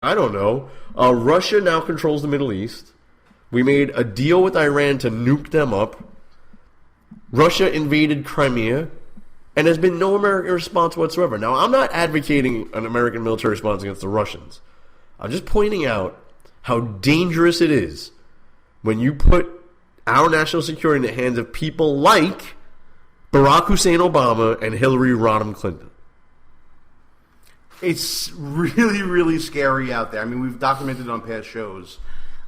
I don't know. Russia now controls the Middle East. We made a deal with Iran to nuke them up. Russia invaded Crimea. And there's been no American response whatsoever. Now, I'm not advocating an American military response against the Russians. I'm just pointing out how dangerous it is when you put our national security in the hands of people like Barack Hussein Obama and Hillary Rodham Clinton. It's really, really scary out there. I mean, we've documented on past shows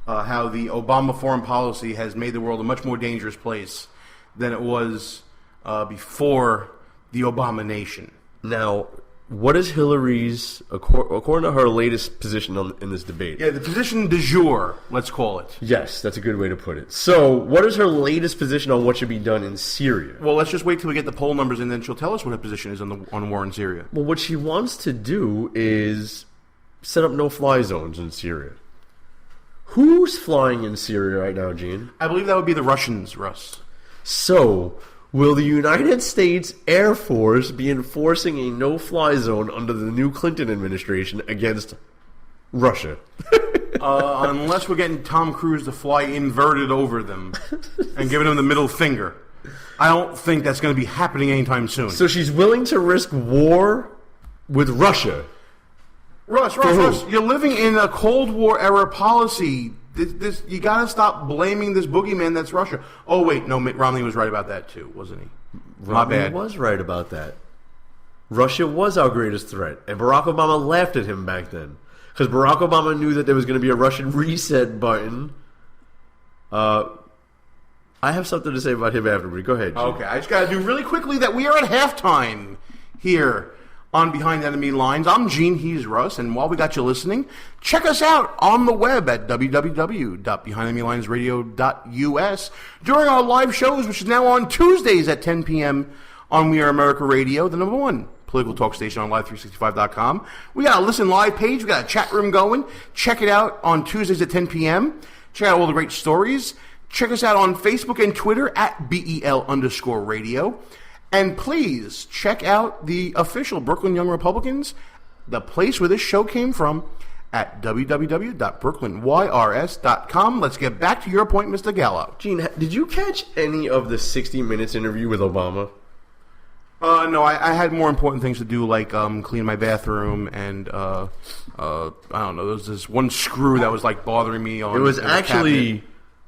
how the Obama foreign policy has made the world a much more dangerous place than it was before the Obama nation. Now, what is Hillary's, according to her latest position in this debate? Yeah, the position du jour, let's call it. Yes, that's a good way to put it. So, what is her latest position on what should be done in Syria? Well, let's just wait till we get the poll numbers, and then she'll tell us what her position is on the war in Syria. Well, what she wants to do is set up no-fly zones in Syria. Who's flying in Syria right now, Gene? I believe that would be the Russians, Russ. So, will the United States Air Force be enforcing a no-fly zone under the new Clinton administration against Russia? Unless we're getting Tom Cruise to fly inverted over them and giving them the middle finger. I don't think that's going to be happening anytime soon. So she's willing to risk war with Russia. Russ, you're living in a Cold War era policy. You got to stop blaming this boogeyman that's Russia. Oh, wait, no, Mitt Romney was right about that too, wasn't he? My bad. Romney was right about that. Russia was our greatest threat, and Barack Obama laughed at him back then. Because Barack Obama knew that there was going to be a Russian reset button. I have something to say about him afterward. Go ahead, Jim. Okay, I just got to do really quickly that we are at halftime here on Behind Enemy Lines. I'm Gene, he's Russ, and while we got you listening, check us out on the web at www.behindenemylinesradio.us during our live shows, which is now on Tuesdays at 10 p.m. on We Are America Radio, the number one political talk station on Live365.com. We got a listen live page. We got a chat room going. Check it out on Tuesdays at 10 p.m. Check out all the great stories. Check us out on Facebook and Twitter at BEL_radio. And please check out the official Brooklyn Young Republicans, the place where this show came from, at www.brooklynYRS.com. Let's get back to your point, Mr. Gallo. Gene, did you catch any of the 60 Minutes interview with Obama? No, I had more important things to do, like clean my bathroom and, I don't know, there was this one screw that was, like, bothering me on. It was actually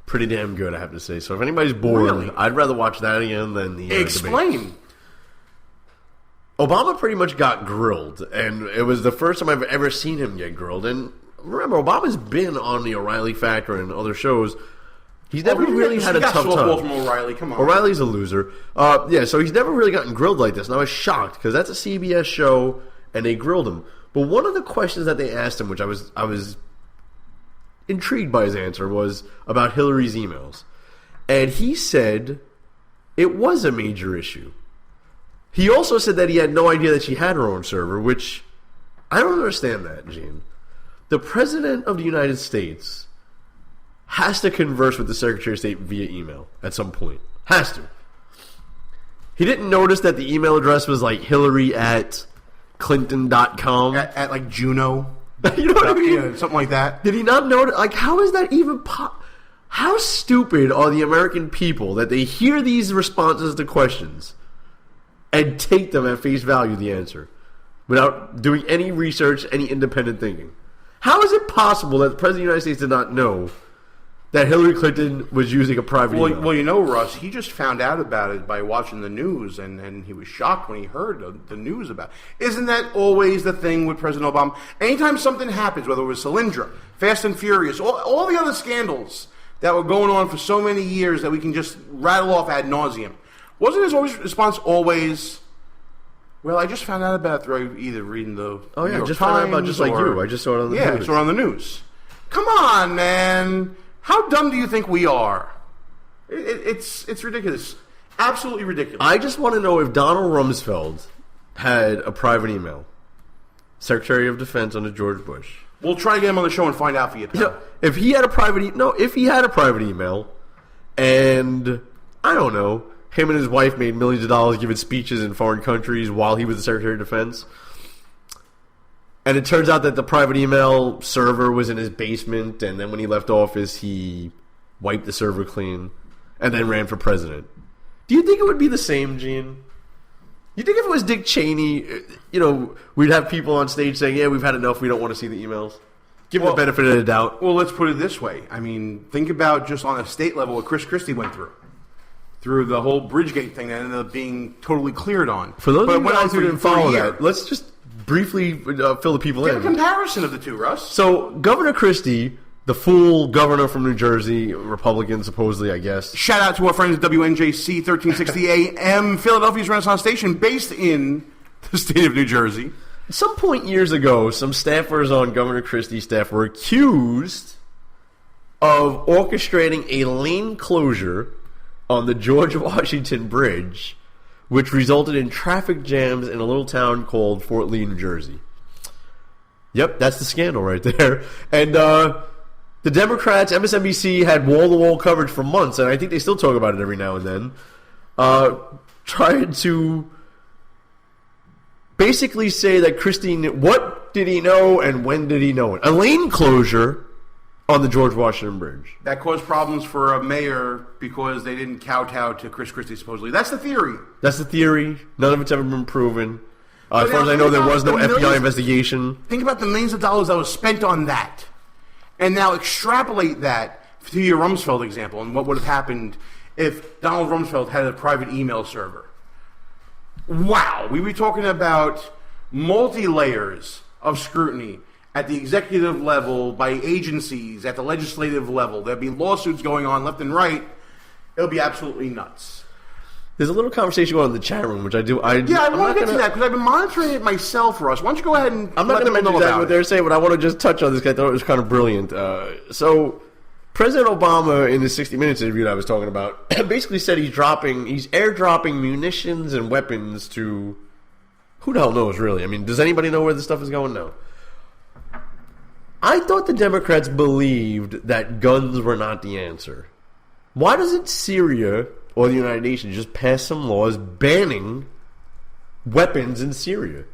pretty damn good, I have to say. So if anybody's bored, really? I'd rather watch that again than the Explain. Debate. Obama pretty much got grilled, and it was the first time I've ever seen him get grilled. And remember, Obama's been on the O'Reilly Factor and other shows. He's never really had a tough time. From O'Reilly. Come on. O'Reilly's a loser. Yeah, so he's never really gotten grilled like this. And I was shocked, because that's a CBS show, and they grilled him. But one of the questions that they asked him, which I was intrigued by his answer, was about Hillary's emails. And he said it was a major issue. He also said that he had no idea that she had her own server, which I don't understand that, Gene. The President of the United States has to converse with the Secretary of State via email at some point. Has to. He didn't notice that the email address was like Hillary@Clinton.com. At like Juno. You know what I mean? Yeah, something like that. Did he not notice? Like, how is that even how stupid are the American people that they hear these responses to questions and take them at face value, the answer, without doing any research, any independent thinking? How is it possible that the President of the United States did not know that Hillary Clinton was using a private email? Well, you know, Russ, he just found out about it by watching the news, and he was shocked when he heard the news about it. Isn't that always the thing with President Obama? Anytime something happens, whether it was Solyndra, Fast and Furious, all the other scandals that were going on for so many years that we can just rattle off ad nauseum, wasn't his response always, well, I just found out about it through either reading the New York just Times, found out about just like you. I just saw it on the news. Yeah, I saw it on the news. Come on, man. How dumb do you think we are? It's ridiculous. Absolutely ridiculous. I just want to know if Donald Rumsfeld had a private email. Secretary of Defense under George Bush. We'll try to get him on the show and find out for you, pal. You know, if he had a private email, and I don't know, him and his wife made millions of dollars giving speeches in foreign countries while he was the Secretary of Defense, And it turns out that the private email server was in his basement, and then when he left office, he wiped the server clean and then ran for president. Do you think it would be the same, Gene? You think if it was Dick Cheney, we'd have people on stage saying, yeah, we've had enough, we don't want to see the emails? Give him the benefit of the doubt. Well, let's put it this way. I mean, think about just on a state level what Chris Christie went through the whole Bridgegate thing that ended up being totally cleared on. For those of you guys who didn't follow that, let's just briefly fill the people in. Give a comparison of the two, Russ. So, Governor Christie, the fool governor from New Jersey, Republican supposedly, I guess. Shout out to our friends at WNJC 1360 AM, Philadelphia's Renaissance Station, based in the state of New Jersey. At some point years ago, some staffers on Governor Christie's staff were accused of orchestrating a lane closure on the George Washington Bridge, which resulted in traffic jams in a little town called Fort Lee, New Jersey. Yep, that's the scandal right there. And the Democrats, MSNBC, had wall-to-wall coverage for months, and I think they still talk about it every now and then, trying to basically say that Christie, what did he know and when did he know it? A lane closure on the George Washington Bridge. That caused problems for a mayor because they didn't kowtow to Chris Christie, supposedly. That's the theory. That's the theory. None of it's ever been proven. As far as I know, there was no FBI investigation. Think about the millions of dollars that was spent on that. And now extrapolate that to your Rumsfeld example and what would have happened if Donald Rumsfeld had a private email server. Wow. We'd be talking about multi-layers of scrutiny at the executive level, by agencies, at the legislative level. There'd be lawsuits going on left and right. It'll be absolutely nuts. There's a little conversation going on in the chat room, which I do. I want to get to that because I've been monitoring it myself, Russ. Why don't you go ahead and I'm not going to mention exactly what they're saying, but I want to just touch on this guy. I thought it was kind of brilliant. So, President Obama, in the 60 Minutes interview that I was talking about, basically said he's airdropping munitions and weapons to who the hell knows, really. I mean, does anybody know where this stuff is going now? I thought the Democrats believed that guns were not the answer. Why doesn't Syria or the United Nations just pass some laws banning weapons in Syria?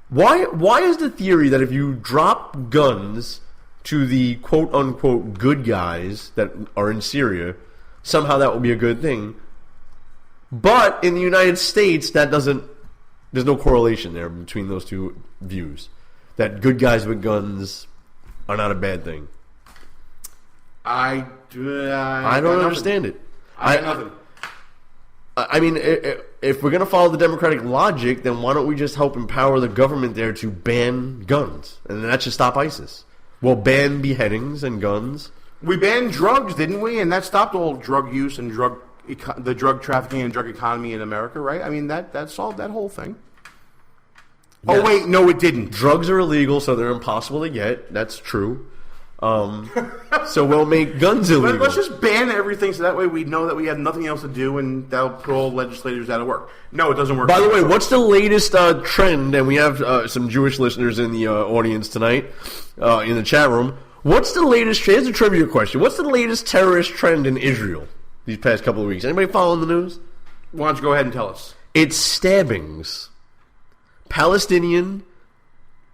Why is the theory that if you drop guns to the quote-unquote good guys that are in Syria, somehow that will be a good thing? But in the United States, there's no correlation there between those two views. That good guys with guns are not a bad thing. I don't understand it. I mean, if we're going to follow the Democratic logic, then why don't we just help empower the government there to ban guns? And that should stop ISIS. We'll ban beheadings and guns. We banned drugs, didn't we? And that stopped all drug use and the drug trafficking and drug economy in America, right? I mean, that solved that whole thing. Yes. Oh, wait, no, it didn't. Drugs are illegal, so they're impossible to get. That's true. So we'll make guns illegal. Let's just ban everything so that way we know that we have nothing else to do and that'll put all legislators out of work. No, it doesn't work. By the way, what's the latest trend? And we have some Jewish listeners in the audience tonight in the chat room. What's the latest trend? Here's a trivia question. What's the latest terrorist trend in Israel these past couple of weeks? Anybody following the news? Why don't you go ahead and tell us? It's stabbings. Palestinian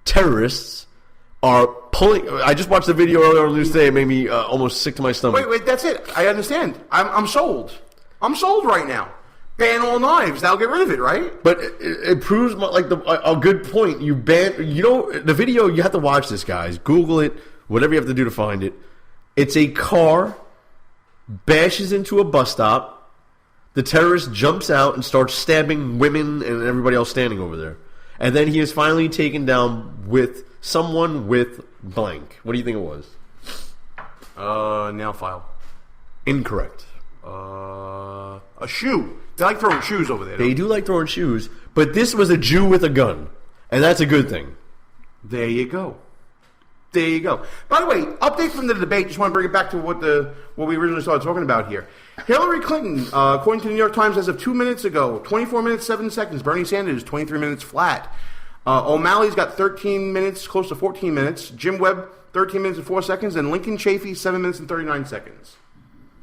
terrorists are pulling. I just watched the video earlier on the news today. It made me almost sick to my stomach. Wait, that's it. I understand. I'm sold. I'm sold right now. Ban all knives. That'll get rid of it, right? But it proves a good point. You ban. The video. You have to watch this, guys. Google it. Whatever you have to do to find it. It's a car bashes into a bus stop. The terrorist jumps out and starts stabbing women and everybody else standing over there. And then he is finally taken down with someone with blank. What do you think it was? Nail file. Incorrect. A shoe. They like throwing shoes over there. They do like throwing shoes, but this was a Jew with a gun. And that's a good thing. There you go. There you go. By the way, update from the debate. Just want to bring it back to what we originally started talking about here. Hillary Clinton, according to the New York Times, as of 2 minutes ago, 24 minutes, 7 seconds. Bernie Sanders, 23 minutes flat. O'Malley's got 13 minutes, close to 14 minutes. Jim Webb, 13 minutes and 4 seconds. And Lincoln Chafee, 7 minutes and 39 seconds.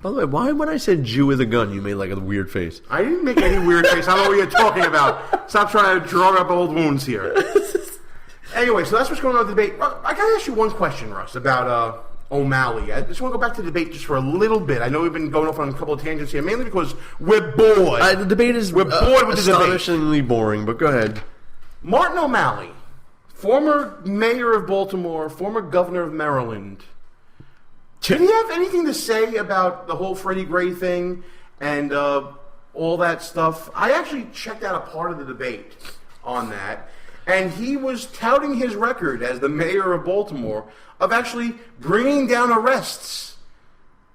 By the way, why when I said Jew with a gun, you made like a weird face? I didn't make any weird face. I don't know what you're talking about. Stop trying to draw up old wounds here. Anyway, so that's what's going on with the debate. I got to ask you one question, Russ, about O'Malley. I just want to go back to the debate just for a little bit. I know we've been going off on a couple of tangents here, mainly because we're bored. The debate is we're bored with the debate. Astonishingly boring, but go ahead. Martin O'Malley, former mayor of Baltimore, former governor of Maryland. Did he have anything to say about the whole Freddie Gray thing and all that stuff? I actually checked out a part of the debate on that, and he was touting his record as the mayor of Baltimore of actually bringing down arrests.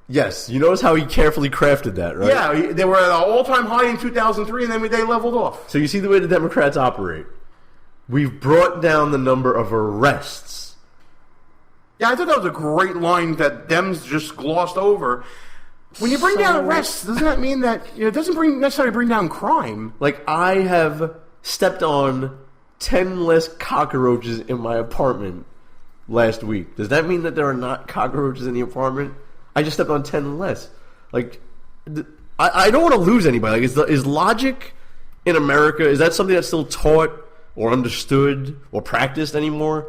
Yes, you notice how he carefully crafted that, right? Yeah, they were at an all-time high in 2003, and then they leveled off. So you see the way the Democrats operate. We've brought down the number of arrests. Yeah, I thought that was a great line that Dems just glossed over. When you bring down arrests, doesn't that mean that it doesn't necessarily bring down crime? Like, I have stepped on 10 less cockroaches in my apartment last week. Does that mean that there are not cockroaches in the apartment? I just stepped on 10 less. Like, I don't want to lose anybody. Like, is logic in America, is that something that's still taught or understood or practiced anymore?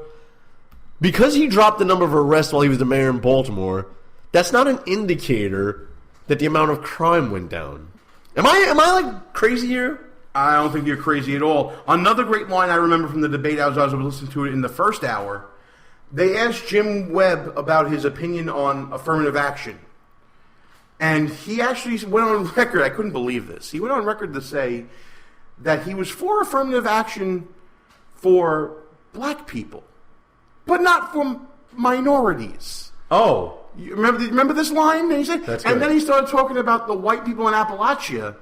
Because he dropped the number of arrests while he was the mayor in Baltimore, that's not an indicator that the amount of crime went down. Am I like crazy here? I don't think you're crazy at all. Another great line I remember from the debate as I was listening to it in the first hour, they asked Jim Webb about his opinion on affirmative action. And he actually went on record, I couldn't believe this, he went on record to say that he was for affirmative action for black people, but not for minorities. Oh. You remember this line? And he said, That's and good. then he started talking about the white people in Appalachia.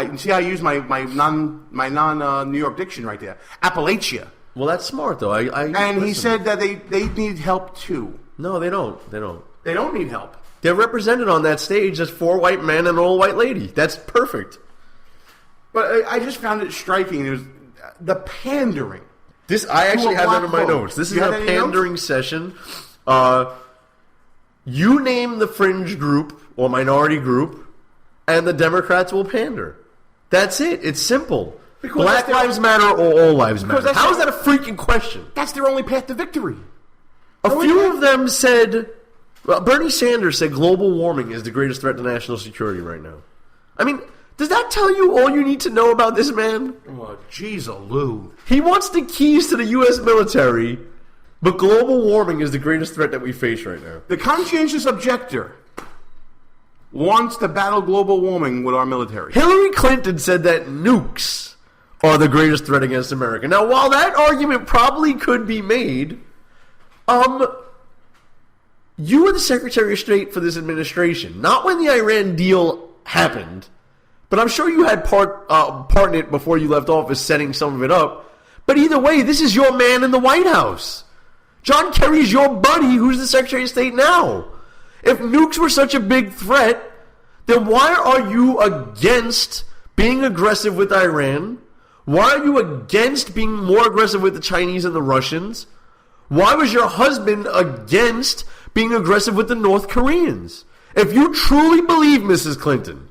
You see how I use my non New York diction right there. Appalachia. Well, that's smart, though. And he said that they need help, too. No, they don't. They don't need help. They're represented on that stage as 4 white men and an old white lady. That's perfect. But I just found it striking. It was the pandering. I actually have that in my notes. This is a pandering session. You name the fringe group or minority group, and the Democrats will pander. That's it. It's simple. Because Black Lives Matter or all lives matter. How is that a freaking question? That's their only path to victory. A few of them said... Well, Bernie Sanders said global warming is the greatest threat to national security right now. I mean, does that tell you all you need to know about this man? Oh, jeez, Lou. He wants the keys to the U.S. military, but global warming is the greatest threat that we face right now. The conscientious objector wants to battle global warming with our military. Hillary Clinton said that nukes are the greatest threat against America. Now, while that argument probably could be made, you were the Secretary of State for this administration, not when the Iran deal happened, but I'm sure you had part in it before you left office, setting some of it up. But either way, this is your man in the White House. John Kerry's your buddy who's the Secretary of State now. If nukes were such a big threat, then why are you against being aggressive with Iran? Why are you against being more aggressive with the Chinese and the Russians? Why was your husband against being aggressive with the North Koreans? If you truly believe, Mrs. Clinton,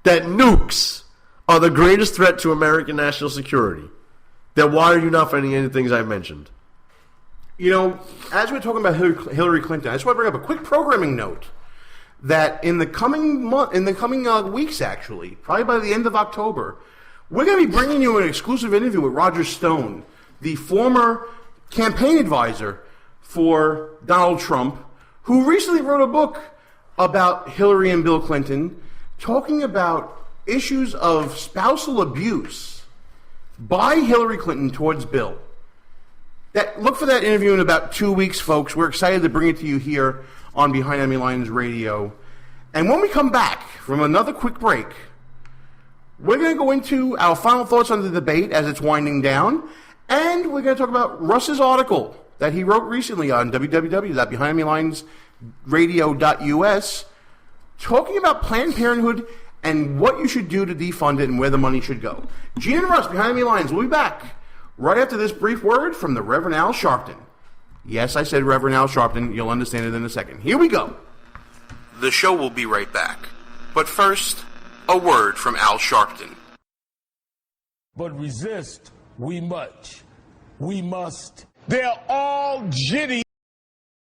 that nukes are the greatest threat to American national security, then why are you not finding any things I mentioned? You know, as we're talking about Hillary Clinton, I just want to bring up a quick programming note that in the coming weeks, actually, probably by the end of October, we're going to be bringing you an exclusive interview with Roger Stone, the former campaign advisor for Donald Trump, who recently wrote a book about Hillary and Bill Clinton, talking about issues of spousal abuse by Hillary Clinton towards Bill. Look for that interview in about 2 weeks, folks. We're excited to bring it to you here on Behind Enemy Lines Radio. And when we come back from another quick break, we're going to go into our final thoughts on the debate as it's winding down, and we're going to talk about Russ's article that he wrote recently on www.behindemylinesradio.us, talking about Planned Parenthood and what you should do to defund it and where the money should go. Gene and Russ, Behind Enemy Lines, we'll be back right after this brief word from the Reverend Al Sharpton. Yes, I said Reverend Al Sharpton. You'll understand it in a second. Here we go. The show will be right back. But first, a word from Al Sharpton. But resist we much. We must. They're all jitty.